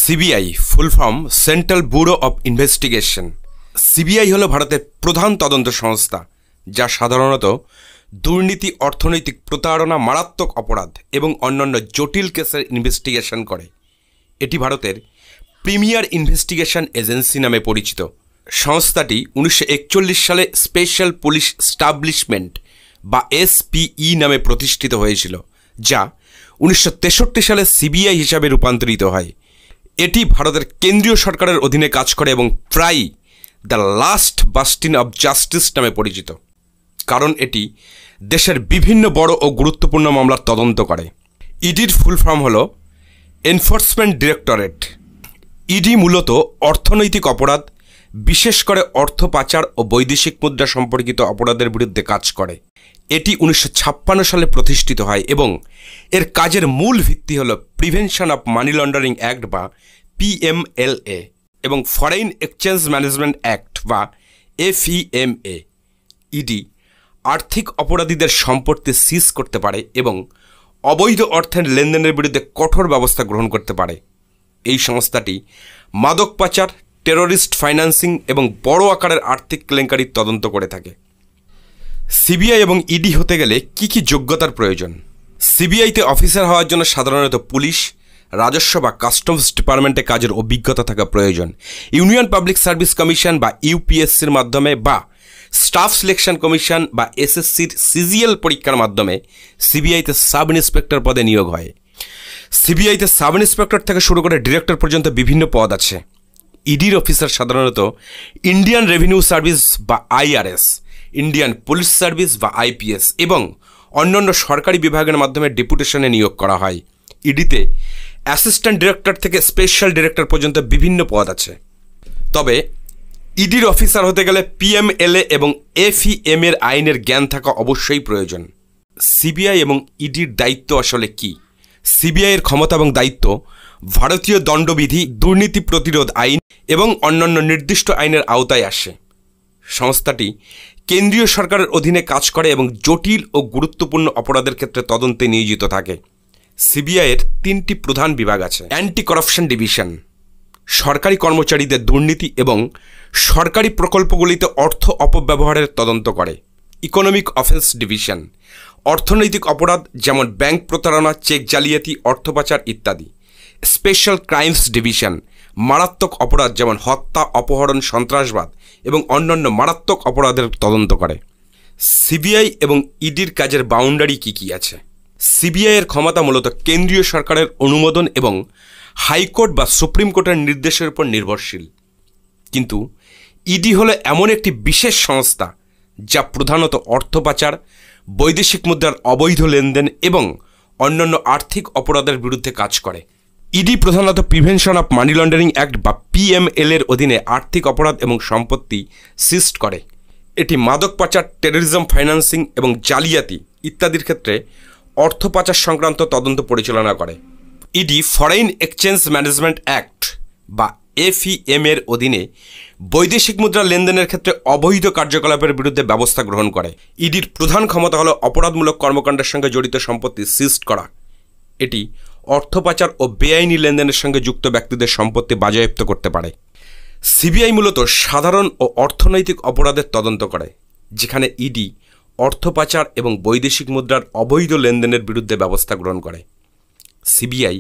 CBI full form central bureau of investigation. CBI হলো ভারতের প্রধান তদন্ত সংস্থা, যা সাধারণত দুর্নীতি, অর্থনৈতিক প্রতারণা, মারাত্মক অপরাধ এবং অন্যান্য জটিল কেসের ইনভেস্টিগেশন করে। এটি ভারতের প্রিমিয়ার ইনভেস্টিগেশন এজেন্সি নামে পরিচিত। সংস্থাটি 1941 সালে স্পেশাল পুলিশ স্টাবলিশমেন্ট বা এসপিই নামে প্রতিষ্ঠিত হয়েছিল, যা 1963 সালে সিবিআই হিসাবে রূপান্তরিত হয়। এটি ভারতের কেন্দ্রীয় সরকারের অধীনে কাজ করে এবং প্রায়ই দ্য লাস্ট বাস্টিন অব জাস্টিস নামে পরিচিত, কারণ এটি দেশের বিভিন্ন বড় ও গুরুত্বপূর্ণ মামলার তদন্ত করে। ইডির ফুল ফর্ম হল এনফোর্সমেন্ট ডিরেক্টরেট। ইডি মূলত অর্থনৈতিক অপরাধ, বিশেষ করে অর্থ পাচার ও বৈদেশিক মুদ্রা সম্পর্কিত অপরাধের বিরুদ্ধে কাজ করে। এটি 1956 সালে প্রতিষ্ঠিত হয় এবং এর কাজের মূল ভিত্তি হল prevention of money laundering act বা পিএমএলএ এবং ফরেন এক্সচেঞ্জ ম্যানেজমেন্ট অ্যাক্ট বা এফইএমএ। ইডি আর্থিক অপরাধীদের সম্পত্তি সিজ করতে পারে এবং অবৈধ অর্থের লেনদেনের বিরুদ্ধে কঠোর ব্যবস্থা গ্রহণ করতে পারে। এই সংস্থাটি মাদক পাচার, টেরোরিস্ট ফাইন্যান্সিং এবং বড় আকারের আর্থিক কেলেঙ্কারির তদন্ত করে থাকে। সিবিআই এবং ইডি হতে গেলে কি কি যোগ্যতার প্রয়োজন? সিবিআইতে অফিসার হওয়ার জন্য সাধারণত পুলিশ, রাজস্ব বা কাস্টমস ডিপার্টমেন্টে কাজের অভিজ্ঞতা থাকা প্রয়োজন। ইউনিয়ন পাবলিক সার্ভিস কমিশন বা ইউপিএসসির মাধ্যমে বা স্টাফ সিলেকশন কমিশন বা এসএসসির সিজিএল পরীক্ষার মাধ্যমে সিবিআইতে সাব ইন্সপেক্টর পদে নিয়োগ হয়। সিবিআইতে সাব ইন্সপেক্টর থেকে শুরু করে ডিরেক্টর পর্যন্ত বিভিন্ন পদ আছে। ইডির অফিসার সাধারণত ইন্ডিয়ান রেভিনিউ সার্ভিস বা আইআরএস, ইন্ডিয়ান পুলিশ সার্ভিস বা আইপিএস এবং অন্যান্য সরকারি বিভাগের মাধ্যমে ডেপুটেশনে নিয়োগ করা হয়। ইডিতে অ্যাসিস্ট্যান্ট ডিরেক্টর থেকে স্পেশাল ডিরেক্টর পর্যন্ত বিভিন্ন পদ আছে। তবে ইডির অফিসার হতে গেলে পিএমএলএ এবং এফইএম এর আইনের জ্ঞান থাকা অবশ্যই প্রয়োজন। সিবিআই এবং ইডির দায়িত্ব আসলে কি? সিবিআইয়ের ক্ষমতা এবং দায়িত্ব ভারতীয় দণ্ডবিধি, দুর্নীতি প্রতিরোধ আইন এবং অন্যান্য নির্দিষ্ট আইনের আওতায় আসে। সংস্থাটি কেন্দ্রীয় সরকারের অধীনে কাজ করে এবং জটিল ও গুরুত্বপূর্ণ অপরাধের ক্ষেত্রে তদন্তে নিয়োজিত থাকে। সিবিআইয়ের 3টি প্রধান বিভাগ আছে। অ্যান্টি করাপশন ডিভিশন সরকারি কর্মচারীদের দুর্নীতি এবং সরকারি প্রকল্পগুলিতে অর্থ অপব্যবহারের তদন্ত করে। ইকোনমিক অফেন্স ডিভিশন অর্থনৈতিক অপরাধ যেমন ব্যাংক প্রতারণা, চেক জালিয়াতি, অর্থ পাচার ইত্যাদি। স্পেশাল ক্রাইমস ডিভিশন মারাত্মক অপরাধ যেমন হত্যা, অপহরণ, সন্ত্রাসবাদ এবং অন্যান্য মারাত্মক অপরাধের তদন্ত করে। সিবিআই এবং ইডির কাজের বাউন্ডারি কি কি আছে? সিবিআইয়ের ক্ষমতা মূলত কেন্দ্রীয় সরকারের অনুমোদন এবং হাইকোর্ট বা সুপ্রিম কোর্টের নির্দেশের উপর নির্ভরশীল। কিন্তু ইডি হলো এমন একটি বিশেষ সংস্থা যা প্রধানত অর্থ পাচার, বৈদেশিক মুদ্রার অবৈধ লেনদেন এবং অন্যান্য আর্থিক অপরাধের বিরুদ্ধে কাজ করে। ইডি প্রধানত prevention of money laundering act বা পিএমএল এর অধীনে আর্থিক অপরাধ এবং সম্পত্তি সিজ করে। এটি মাদক পাচার, টেরোরিজম ফাইন্যান্সিং এবং জালিয়াতি ইত্যাদির ক্ষেত্রে অর্থ পাচার সংক্রান্ত তদন্ত পরিচালনা করে। ED foreign exchange management act বা এফইএম এর অধীনে বৈদেশিক মুদ্রা লেনদেনের ক্ষেত্রে অবৈধ কার্যকলাপের বিরুদ্ধে ব্যবস্থা গ্রহণ করে। ইডির প্রধান ক্ষমতা হল অপরাধমূলক কর্মকাণ্ডের সঙ্গে জড়িত সম্পত্তি সিজ করা। এটি অর্থ পাচার ও বেআইনি লেনদেনের সঙ্গে যুক্ত ব্যক্তিদের সম্পত্তি বাজেয়াপ্ত করতে পারে। সিবিআই মূলত সাধারণ ও অর্থনৈতিক অপরাধের তদন্ত করে, যেখানে ইডি অর্থ পাচার এবং বৈদেশিক মুদ্রার অবৈধ লেনদেনের বিরুদ্ধে ব্যবস্থা গ্রহণ করে। সিবিআই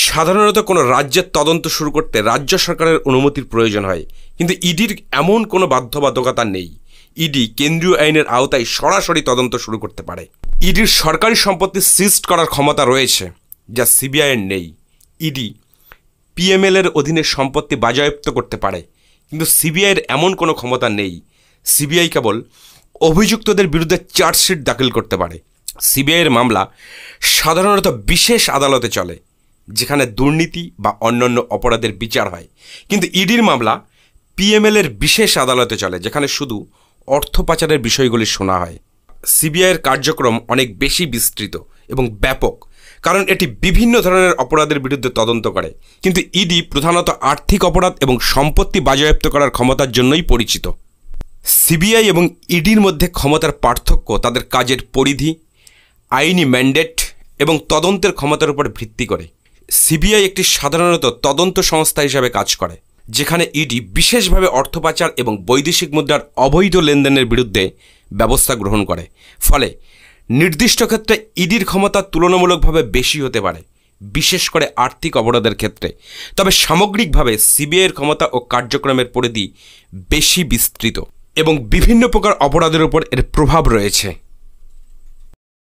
সাধারণত কোনো রাজ্যের তদন্ত শুরু করতে রাজ্য সরকারের অনুমতির প্রয়োজন হয়, কিন্তু ইডির এমন কোনো বাধ্যবাধকতা নেই। ইডি কেন্দ্রীয় আইনের আওতায় সরাসরি তদন্ত শুরু করতে পারে। ইডির সরকারি সম্পত্তি সিজ করার ক্ষমতা রয়েছে, যা সিবিআইয়ের নেই। ইডি পিএমএল এর অধীনে সম্পত্তি বাজেয়াপ্ত করতে পারে, কিন্তু সিবিআইয়ের এমন কোনো ক্ষমতা নেই। সিবিআই কেবল অভিযুক্তদের বিরুদ্ধে চার্জশিট দাখিল করতে পারে। সিবিআইয়ের মামলা সাধারণত বিশেষ আদালতে চলে, যেখানে দুর্নীতি বা অন্যান্য অপরাধের বিচার হয়, কিন্তু ইডির মামলা পিএমএল এর বিশেষ আদালতে চলে, যেখানে শুধু অর্থ পাচারের বিষয়গুলি শোনা হয়। সিবিআইয়ের কার্যক্রম অনেক বেশি বিস্তৃত এবং ব্যাপক, কারণ এটি বিভিন্ন ধরনের অপরাধের বিরুদ্ধে তদন্ত করে, কিন্তু ইডি প্রধানত আর্থিক অপরাধ এবং সম্পত্তি বাজেয়াপ্ত করার ক্ষমতার জন্যই পরিচিত। সিবিআই এবং ইডির মধ্যে ক্ষমতার পার্থক্য তাদের কাজের পরিধি, আইনি ম্যান্ডেট এবং তদন্তের ক্ষমতার উপর ভিত্তি করে। সিবিআই একটি সাধারণত তদন্ত সংস্থা হিসাবে কাজ করে, যেখানে ইডি বিশেষভাবে অর্থ পাচার এবং বৈদেশিক মুদ্রার অবৈধ লেনদেনের বিরুদ্ধে ব্যবস্থা গ্রহণ করে। ফলে নির্দিষ্ট ক্ষেত্রে ইডির ক্ষমতা তুলনামূলকভাবে বেশি হতে পারে, বিশেষ করে আর্থিক অপরাধের ক্ষেত্রে। তবে সামগ্রিকভাবে সিবিআইয়ের ক্ষমতা ও কার্যক্রমের পরিধি বেশি বিস্তৃত এবং বিভিন্ন প্রকার অপরাধের উপর এর প্রভাব রয়েছে।